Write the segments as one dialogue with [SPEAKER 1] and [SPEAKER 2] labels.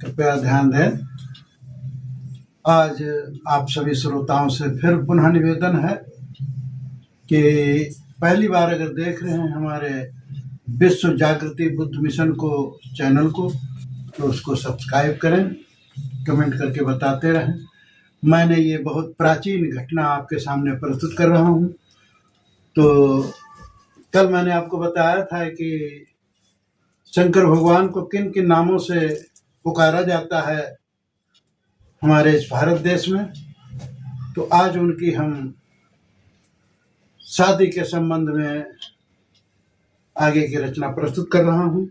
[SPEAKER 1] कृपया ध्यान दें। आज आप सभी श्रोताओं से फिर पुनः निवेदन है कि पहली बार अगर देख रहे हैं हमारे विश्व जागृति बुद्ध मिशन को चैनल को, तो उसको सब्सक्राइब करें, कमेंट करके बताते रहें। मैंने ये बहुत प्राचीन घटना आपके सामने प्रस्तुत कर रहा हूँ। तो कल मैंने आपको बताया था कि शंकर भगवान को किन किन नामों से पुकारा जाता है हमारे इस भारत देश में। तो आज उनकी हम शादी के संबंध में आगे की रचना प्रस्तुत कर रहा हूं।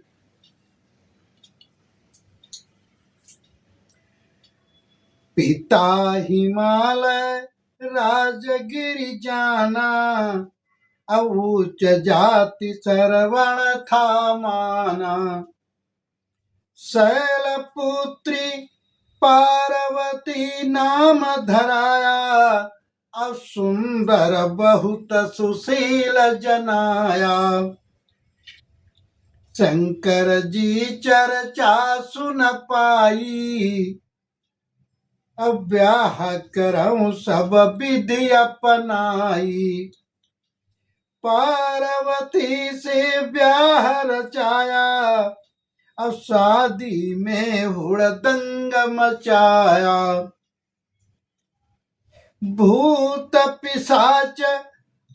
[SPEAKER 1] पिता हिमालय राजगिरि जाना, उच्च जाति सरवण था माना। शैलपुत्री पार्वती नाम धराया, अब सुंदर बहुत सुशील जनाया। शंकर जी चर्चा सुन पाई, अब ब्याह करऊं सब विधि अपनाई। पार्वती से ब्याह रचाया, अब शादी में हुड़दंग मचाया। भूत पिशाच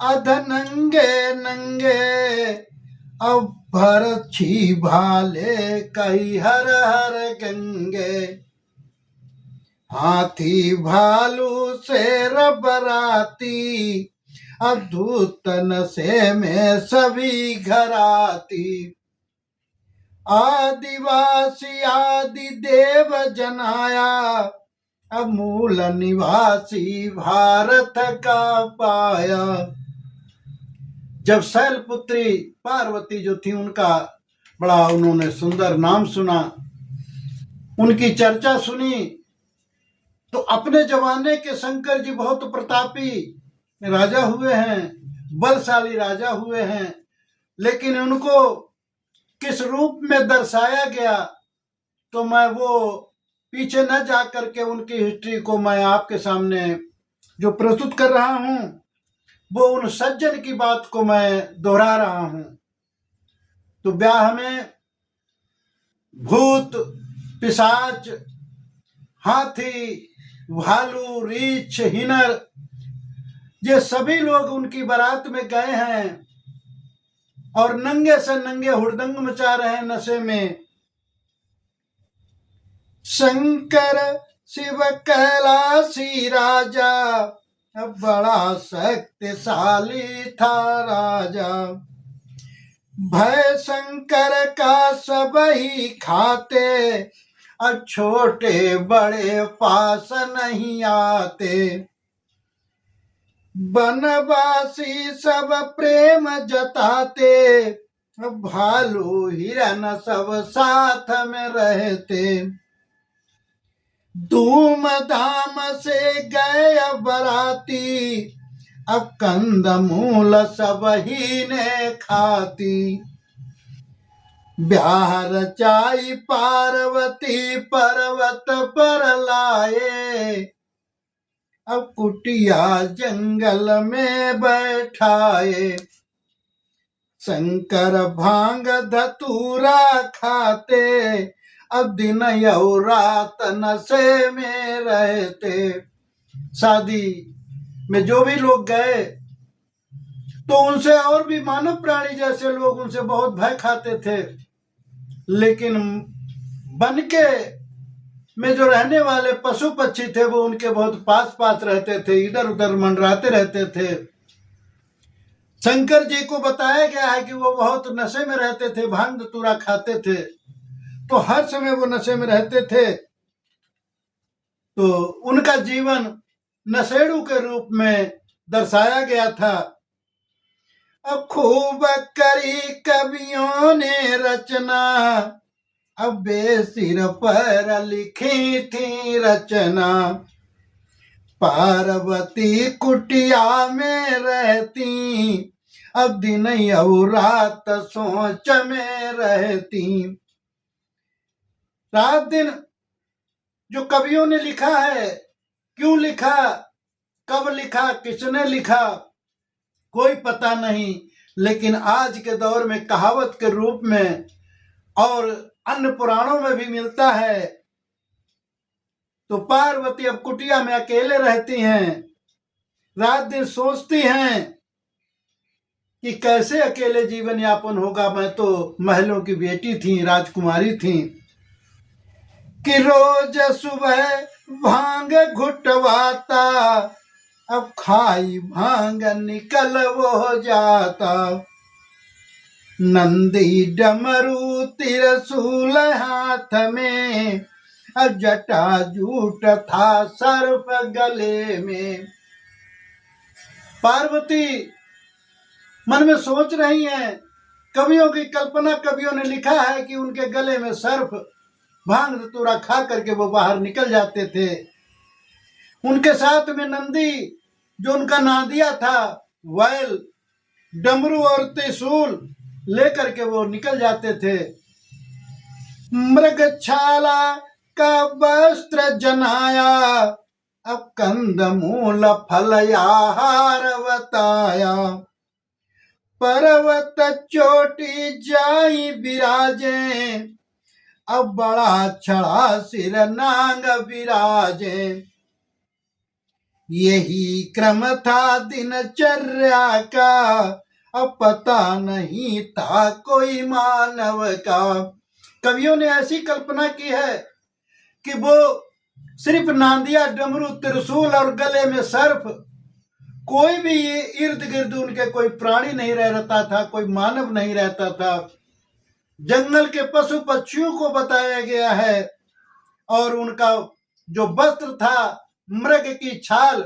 [SPEAKER 1] अध नंगे नंगे, अब भरछी भाले कई हर हर गंगे। हाथी भालू शेर बराती, अब धूतन से में सभी घराती। आदिवासी आदि देव जनाया, अब मूल निवासी भारत का पाया। जब शैलपुत्री पार्वती जो थी, उनका बड़ा उन्होंने सुंदर नाम सुना, उनकी चर्चा सुनी, तो अपने जमाने के शंकर जी बहुत प्रतापी राजा हुए हैं, बलशाली राजा हुए हैं, लेकिन उनको किस रूप में दर्शाया गया तो मैं वो पीछे न जा करके उनकी हिस्ट्री को मैं आपके सामने जो प्रस्तुत कर रहा हूं, वो उन सज्जन की बात को मैं दोहरा रहा हूं। तो ब्याह में भूत पिशाच हाथी भालू रीछ हिनर ये सभी लोग उनकी बारात में गए हैं और नंगे से नंगे हुड़दंग मचा रहे हैं नशे में। शंकर शिव कैलाशी राजा, अब बड़ा शक्तिशाली था राजा। भय शंकर का सब ही खाते, अब छोटे बड़े पास नहीं आते। बनवासी सब प्रेम जताते, भालू हिरन सब साथ में रहते। धूमधाम से गए बराती, अब कंद मूल सब ही ने खाती। ब्याह रचाई पार्वती पर्वत पर लाए, अब कुटिया जंगल में बैठाए। शंकर भांग धतूरा खाते, अब दिन यौ रात नशे में रहते। शादी में जो भी लोग गए तो उनसे और भी मानव प्राणी जैसे लोग उनसे बहुत भय खाते थे, लेकिन बनके में जो रहने वाले पशु पक्षी थे वो उनके बहुत पास पास रहते थे, इधर उधर मंडराते रहते थे। शंकर जी को बताया गया है कि वो बहुत नशे में रहते थे, भांग धतूरा खाते थे, तो हर समय वो नशे में रहते थे। तो उनका जीवन नशेड़ू के रूप में दर्शाया गया था। अब खूब करी कवियों ने रचना, अब बेसिर पर लिखी थी रचना। पार्वती कुटिया में रहती, अब दिन यौ रात सोच में रहती। रात दिन जो कवियों ने लिखा है, क्यों लिखा, कब लिखा, किसने लिखा, कोई पता नहीं। लेकिन आज के दौर में कहावत के रूप में और अन्य पुराणों में भी मिलता है। तो पार्वती अब कुटिया में अकेले रहती हैं, रात दिन सोचती हैं कि कैसे अकेले जीवन यापन होगा। मैं तो महलों की बेटी थी, राजकुमारी थी, कि रोज सुबह भांग घुटवाता, अब खाई भांग निकल वो जाता। नंदी डमरू त्रिशूल हाथ में, अब जटा जूट था सर्प गले में। पार्वती मन में सोच रही हैं, कवियों की कल्पना, कवियों ने लिखा है कि उनके गले में सर्प भांग धतूरा खा करके वो बाहर निकल जाते थे। उनके साथ में नंदी, जो उनका नादिया था, वैल, डमरू और त्रिशूल लेकर के वो निकल जाते थे। मृगछाला का वस्त्र जनाया, अब कंद मूल फल आहार बताया। पर्वत चोटी जाई विराजे, अब बड़ा छड़ा सिर नांग विराजे। यही क्रम था दिनचर्या का, अब पता नहीं था कोई मानव का। कवियों ने ऐसी कल्पना की है कि वो सिर्फ नांदिया, डमरू, त्रिशूल और गले में सर्प, कोई भी इर्द गिर्द उनके कोई प्राणी नहीं रहता था, कोई मानव नहीं रहता था। जंगल के पशु पक्षियों को बताया गया है, और उनका जो वस्त्र था, मृग की छाल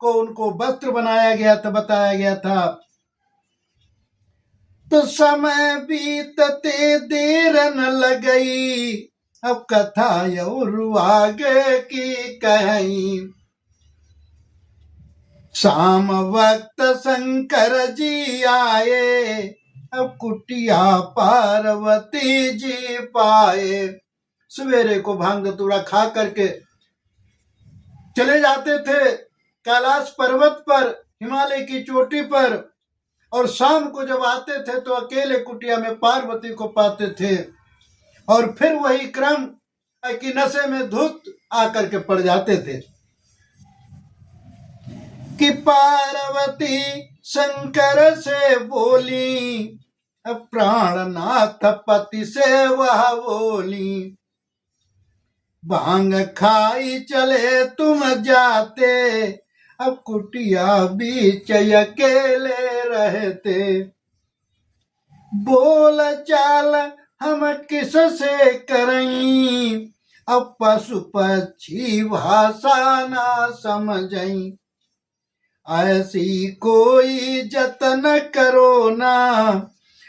[SPEAKER 1] को उनको वस्त्र बनाया गया था, बताया गया था। तो समय बीतते देर न लगई, अब कथा और आगे की कही। शाम वक्त शंकर जी आए, अब कुटिया पार्वती जी पाए। सवेरे को भांग धतूरा खा करके चले जाते थे कैलाश पर्वत पर, हिमालय की चोटी पर, और शाम को जब आते थे तो अकेले कुटिया में पार्वती को पाते थे। और फिर वही क्रम कि नशे में धुत आकर के पड़ जाते थे कि पार्वती शंकर से बोली, प्राणनाथ पति से वह बोली। भांग खाई चले तुम जाते, अब कुटिया बीच अकेले रहते। बोल चाल हम किस से करई, अब पशु पक्षी भाषा ना समझई। ऐसी कोई जतन करो ना,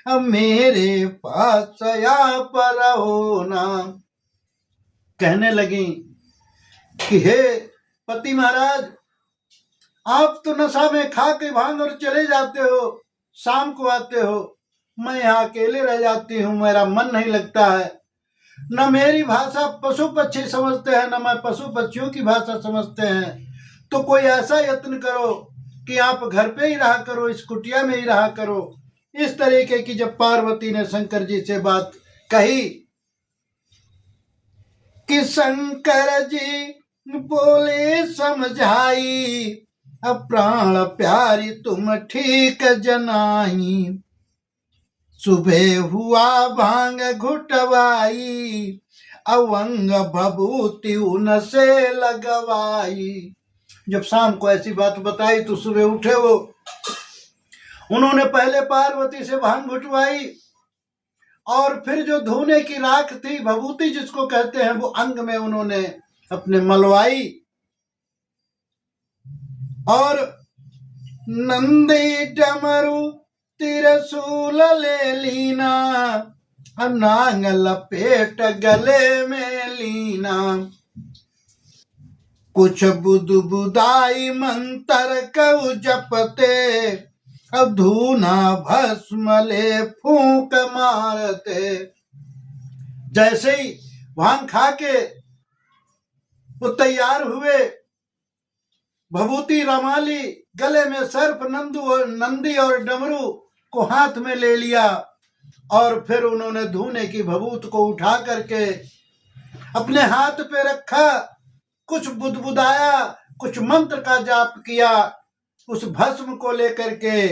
[SPEAKER 1] अब मेरे पास या पर हो ना। कहने लगी कि हे पति महाराज, आप तो नशा में खा के भांग और चले जाते हो, शाम को आते हो, मैं यहाँ अकेले रह जाती हूँ, मेरा मन नहीं लगता है। न मेरी भाषा पशु पक्षी समझते हैं, न मैं पशु पक्षियों की भाषा समझते हैं। तो कोई ऐसा यत्न करो कि आप घर पे ही रहा करो, इस कुटिया में ही रहा करो। इस तरीके की जब पार्वती ने शंकर जी से बात कही कि शंकर जी बोले समझाई, अब प्राण प्यारी तुम ठीक जनाई। सुबह हुआ भांग घुटवाई, अवंग भभूति उनसे लगवाई। जब शाम को ऐसी बात बताई तो सुबह उठे वो, उन्होंने पहले पार्वती से भांग घुटवाई, और फिर जो धोने की राख थी, भभूति जिसको कहते हैं, वो अंग में उन्होंने अपने मलवाई। और नंदी डमरू त्रिशूल ले लीना, नांग लपेट गले में लीना। कुछ बुद बुदाई मंत्र कऊ जपते, अब धूना भस्म ले फूंक मारते। जैसे ही भांग खा के वो तैयार हुए, भभूति रमाली, गले में सर्प, नंदी और डमरू को हाथ में ले लिया और फिर उन्होंने धूने की भभूत को उठा करके अपने हाथ पे रखा, कुछ बुदबुदाया, कुछ मंत्र का जाप किया उस भस्म को लेकर के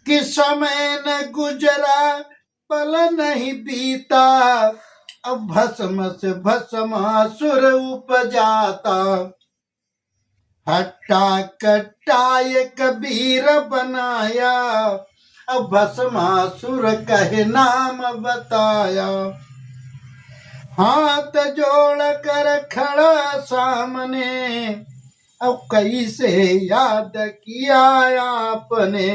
[SPEAKER 1] कि समय न गुजरा पल नहीं बीता, अब भस्म से भस्मासुर उपजाता, हट्टा कट्टा ये कबीर बनाया, अब भस्मासुर कहे नाम बताया, हाथ जोड़ कर खड़ा सामने, अब कैसे याद किया आपने,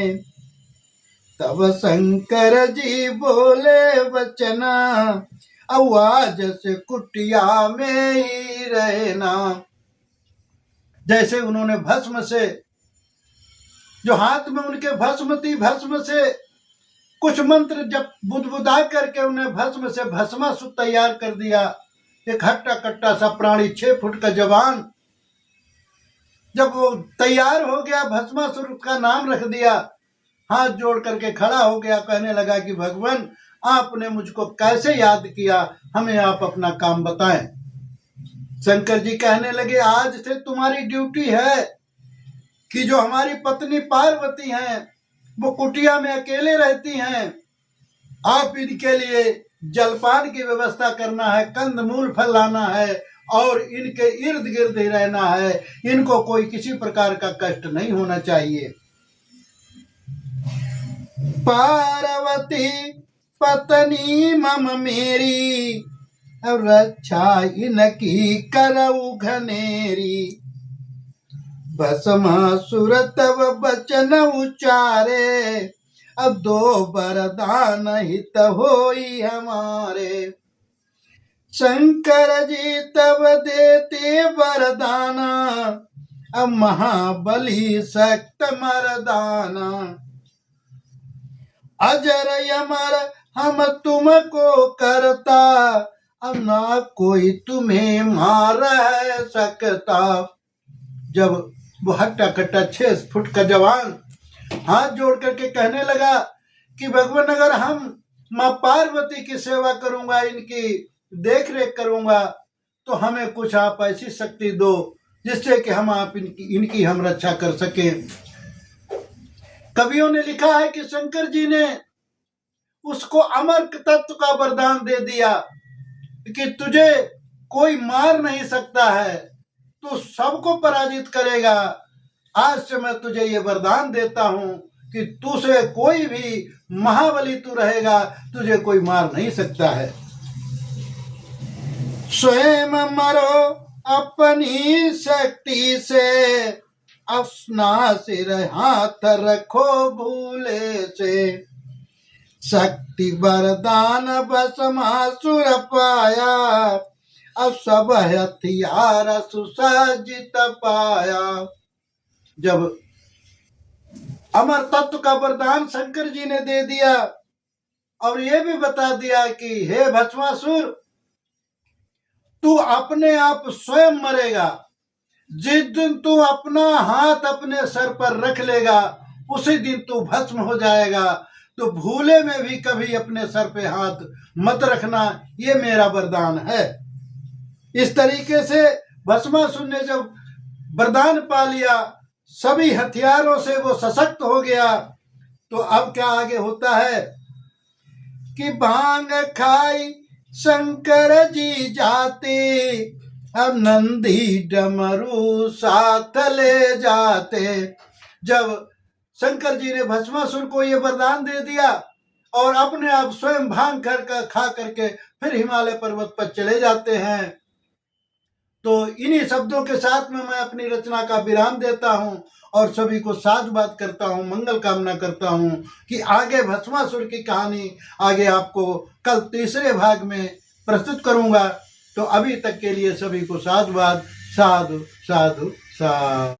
[SPEAKER 1] तब शंकर जी बोले वचना, अब आज से कुटिया में ही रहना। जैसे उन्होंने भस्म से, जो हाथ में उनके भस्म थी, भस्म से कुछ मंत्र जब बुदबुदा करके उन्हें भस्म से भस्मासुर तैयार कर दिया। एक हट्टा कट्टा सा प्राणी 6 फुट का जवान जब वो तैयार हो गया, भस्मासुर का नाम रख दिया, हाथ जोड़ करके खड़ा हो गया, कहने लगा कि भगवान आपने मुझको कैसे याद किया, हमें आप अपना काम बताएं। शंकर जी कहने लगे आज से तुम्हारी ड्यूटी है कि जो हमारी पत्नी पार्वती हैं वो कुटिया में अकेले रहती हैं, आप इनके लिए जलपान की व्यवस्था करना है, कंद मूल फल लाना है और इनके इर्द गिर्द ही रहना है, इनको कोई किसी प्रकार का कष्ट नहीं होना चाहिए। पार्वती पत्नी मम मेरी, रक्षा इनकी करऊ घनेरी, भस्मासुर तब बचन उचारे, अब 2 वरदान हित होई हमारे, शंकर जी तब देते वरदाना, अब महाबली सक्त मर्दाना, अजर अमर हम तुमको करता, अब ना कोई तुम्हें मार सकता। जब वो हट्टा कट्टा 6 फुट का जवान हाथ जोड़ करके कहने लगा कि भगवान अगर हम माँ पार्वती की सेवा करूंगा, इनकी देख रेख करूंगा, तो हमें कुछ आप ऐसी शक्ति दो जिससे कि हम आप इनकी हम रक्षा कर सके। कवियों ने लिखा है कि शंकर जी ने उसको अमर तत्व का वरदान दे दिया कि तुझे कोई मार नहीं सकता है, तू सबको पराजित करेगा। आज से मैं तुझे ये वरदान देता हूं कि तुझे कोई भी महाबली तू रहेगा, तुझे कोई मार नहीं सकता है। स्वयं मरो अपनी शक्ति से, अपना सिर हाथ रखो भूले से, शक्ति वरदान भस्मासुर पाया, अब सब हथियार सुसज्जित पाया। जब अमर तत्व का वरदान शंकर जी ने दे दिया और ये भी बता दिया कि हे भस्मासुर, तू अपने आप स्वयं मरेगा, जिस दिन तू अपना हाथ अपने सर पर रख लेगा उसी दिन तू भस्म हो जाएगा, तो भूले में भी कभी अपने सर पे हाथ मत रखना, ये मेरा वरदान है। इस तरीके से भस्मासुर ने जब वरदान पा लिया, सभी हथियारों से वो सशक्त हो गया, तो अब क्या आगे होता है कि भांग खाई शंकर जी जाते, अब नंदी डमरू साथ ले जाते। जब शंकर जी ने भस्मासुर को ये वरदान दे दिया और अपने आप स्वयं भांग खा करके फिर हिमालय पर्वत पर चले जाते हैं, तो इन्हीं शब्दों के साथ में मैं अपनी रचना का विराम देता हूं और सभी को साधुवाद करता हूं, मंगल कामना करता हूं कि आगे भस्मासुर की कहानी आगे आपको कल 3रे भाग में प्रस्तुत करूंगा। तो अभी तक के लिए सभी को साधुवाद। साधु साधु साधु।